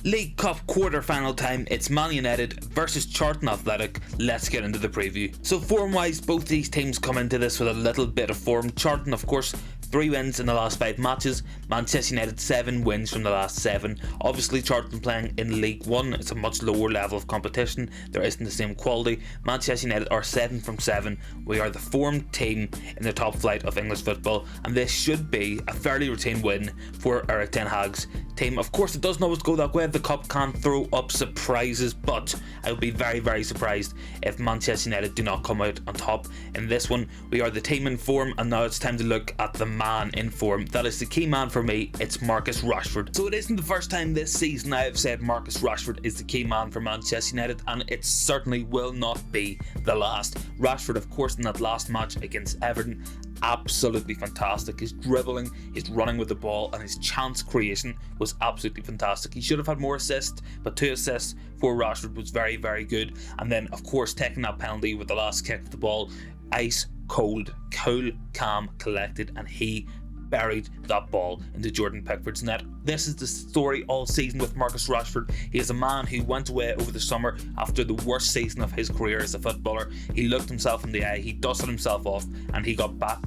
League Cup quarter-final time. It's Man United versus Charlton Athletic. Let's get into the preview. So form-wise, both these teams come into this with a little bit of form. Charlton, of course, 3 wins in the last 5 matches. Manchester United 7 wins from the last 7. Obviously Charlton playing in League 1, it's a much lower level of competition. There isn't the same quality. Manchester United are 7 from 7. We are the formed team in the top flight of English football, and this should be a fairly routine win for Erik ten Hag's team. Of course, it doesn't always go that way. The cup can throw up surprises, but I would be very, very surprised if Manchester United do not come out on top in this one. We are the team in form, and now it's time to look at the man in form. That is the key man for me. It's Marcus Rashford. So it isn't the first time this season I have said Marcus Rashford is the key man for Manchester United, and it certainly will not be the last. Rashford, of course, in that last match against Everton, absolutely fantastic. His dribbling, his running with the ball, and his chance creation was absolutely fantastic. He should have had more assists, but 2 assists for Rashford was very, very good. And then, of course, taking that penalty with the last kick of the ball, ice cold, cool, calm, collected, and he buried that ball into Jordan Pickford's net. This is the story all season with Marcus Rashford. He is a man who went away over the summer after the worst season of his career as a footballer. He looked himself in the eye, he dusted himself off, and he got back.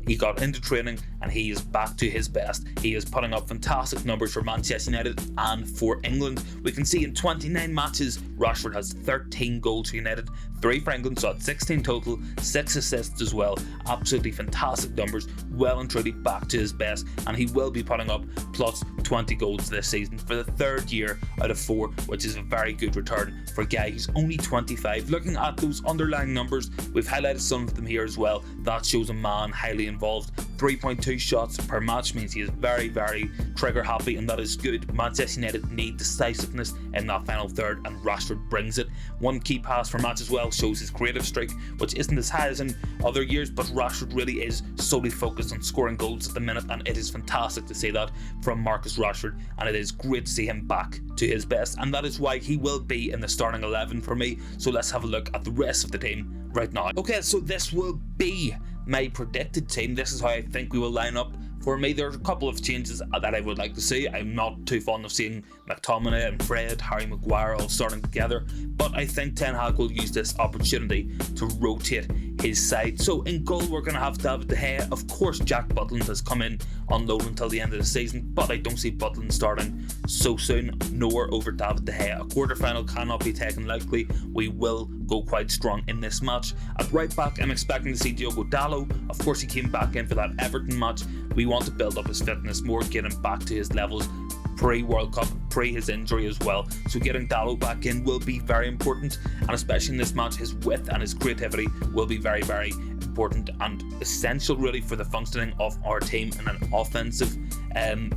He got into training and he is back to his best. He is putting up fantastic numbers for Manchester United and for England. We can see in 29 matches, Rashford has 13 goals for United, 3 for England, so that's 16 total, 6 assists as well. Absolutely fantastic numbers, well and truly back to his best, and he will be putting up plus 20 goals this season for the 3rd year out of 4, which is a very good return for a guy who's only 25. Looking at those underlying numbers, we've highlighted some of them here as well. That shows a man highly involved. 3.2 shots per match means he is very, very trigger happy, and that is good. Manchester United need decisiveness in that final third, and Rashford brings it. 1 key pass per match as well shows his creative streak, which isn't as high as in other years, but Rashford really is solely focused on scoring goals at the minute, and it is fantastic to see that from Marcus Rashford, and it is great to see him back to his best, and that is why he will be in the starting 11 for me. So let's have a look at the rest of the team right now. Okay, so this will be my predicted team. This is how I think we will line up. For me, there's a couple of changes that I would like to see. I'm not too fond of seeing McTominay and Fred, Harry Maguire all starting together, but I think Ten Hag will use this opportunity to rotate his side. So in goal, we're going to have David De Gea. Of course, Jack Butland has come in on loan until the end of the season, but I don't see Butland starting so soon, nor over David De Gea. A quarter-final cannot be taken lightly. We will go quite strong in this match. At right back, I'm expecting to see Diogo Dalot. Of course, he came back in for that Everton match. We want to build up his fitness more, get him back to his levels pre-World Cup, pre his injury as well. So getting Dalot back in will be very important, and especially in this match, his width and his creativity will be very, very important and essential really for the functioning of our team in an offensive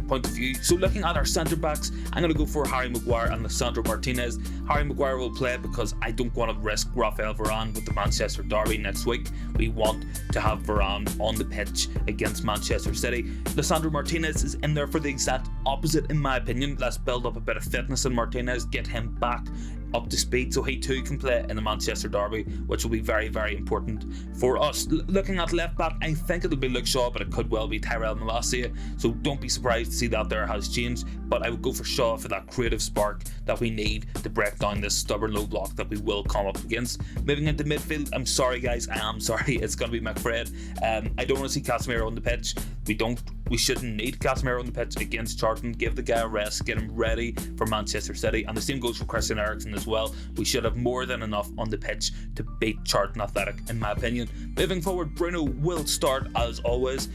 point of view. So looking at our centre backs, I'm going to go for Harry Maguire and Lisandro Martinez. Harry Maguire will play because I don't want to risk Raphael Varane with the Manchester derby next week. We want to have Varane on the pitch against Manchester City. Lisandro Martinez is in there for the exact opposite in my opinion. Let's build up a bit of fitness in Martinez, get him back up to speed so he too can play in the Manchester derby, which will be very, very important for us. Looking at left back, I think it'll be Luke Shaw, but it could well be Tyrell Malacia, so don't be surprised to see that there has changed, but I would go for Shaw for that creative spark that we need to break down this stubborn low block that we will come up against. Moving into midfield, I'm sorry guys, I am sorry, it's going to be McFred. I don't want to see Casemiro on the pitch. We shouldn't need Casemiro on the pitch against Charlton. Give the guy a rest, get him ready for Manchester City, and the same goes for Christian Eriksen as well. We should have more than enough on the pitch to beat Charlton Athletic in my opinion. Moving forward, Bruno will start as always,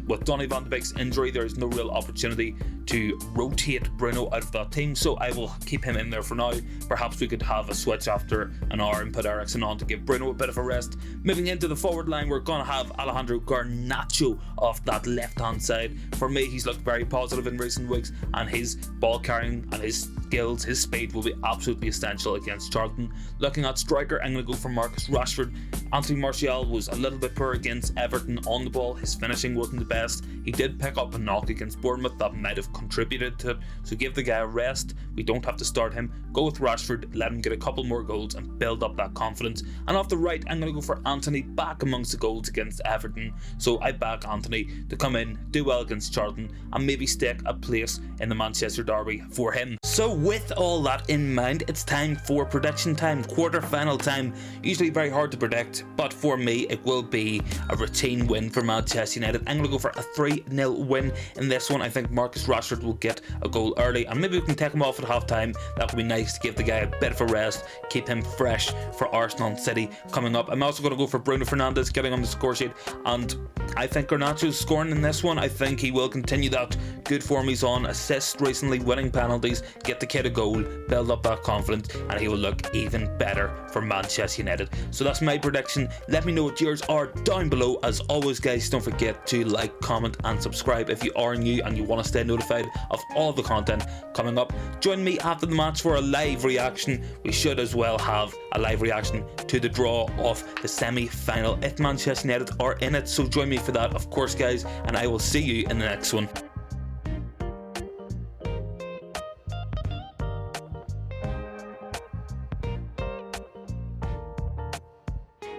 with Donny van de Beek's injury there is no real opportunity to rotate Bruno out of that team, so I will keep him in there for now. Perhaps we could have a switch after an hour and put Eriksen on to give Bruno a bit of a rest. Moving into the forward line, we're going to have Alejandro Garnacho off that left hand side. For me, he's looked very positive in recent weeks, and his ball carrying and his skills, his speed will be absolutely essential against Charlton. Looking at striker, I'm going to go for Marcus Rashford. Anthony Martial was a little bit poor against Everton on the ball. His finishing wasn't the best. He did pick up a knock against Bournemouth that might have contributed to it, so give the guy a rest. We don't have to start him. Go with Rashford, let him get a couple more goals and build up that confidence. And off the right, I'm going to go for Anthony back amongst the goals against Everton. So I back Anthony to come in, do do well against Charlton and maybe stake a place in the Manchester derby for him. So with all that in mind, it's time for prediction time, quarter-final time. Usually very hard to predict, but for me it will be a routine win for Manchester United. I'm going to go for a 3-0 win in this one. I think Marcus Rashford will get a goal early, and maybe we can take him off at half-time. That would be nice to give the guy a bit of a rest, keep him fresh for Arsenal and City coming up. I'm also going to go for Bruno Fernandes getting on the score sheet, and I think Garnacho's scoring in this one. I think he will continue that good form he's on, assists recently, winning penalties, get the kid a goal, build up that confidence, and he will look even better for Manchester United. So that's my prediction. Let me know what yours are down below. As always guys, don't forget to like, comment and subscribe if you are new and you want to stay notified of all the content coming up. Join me after the match for a live reaction. We should as well have a live reaction to the draw of the semi-final if Manchester United are in it, so join me for that of course guys, and I will see you in the next one.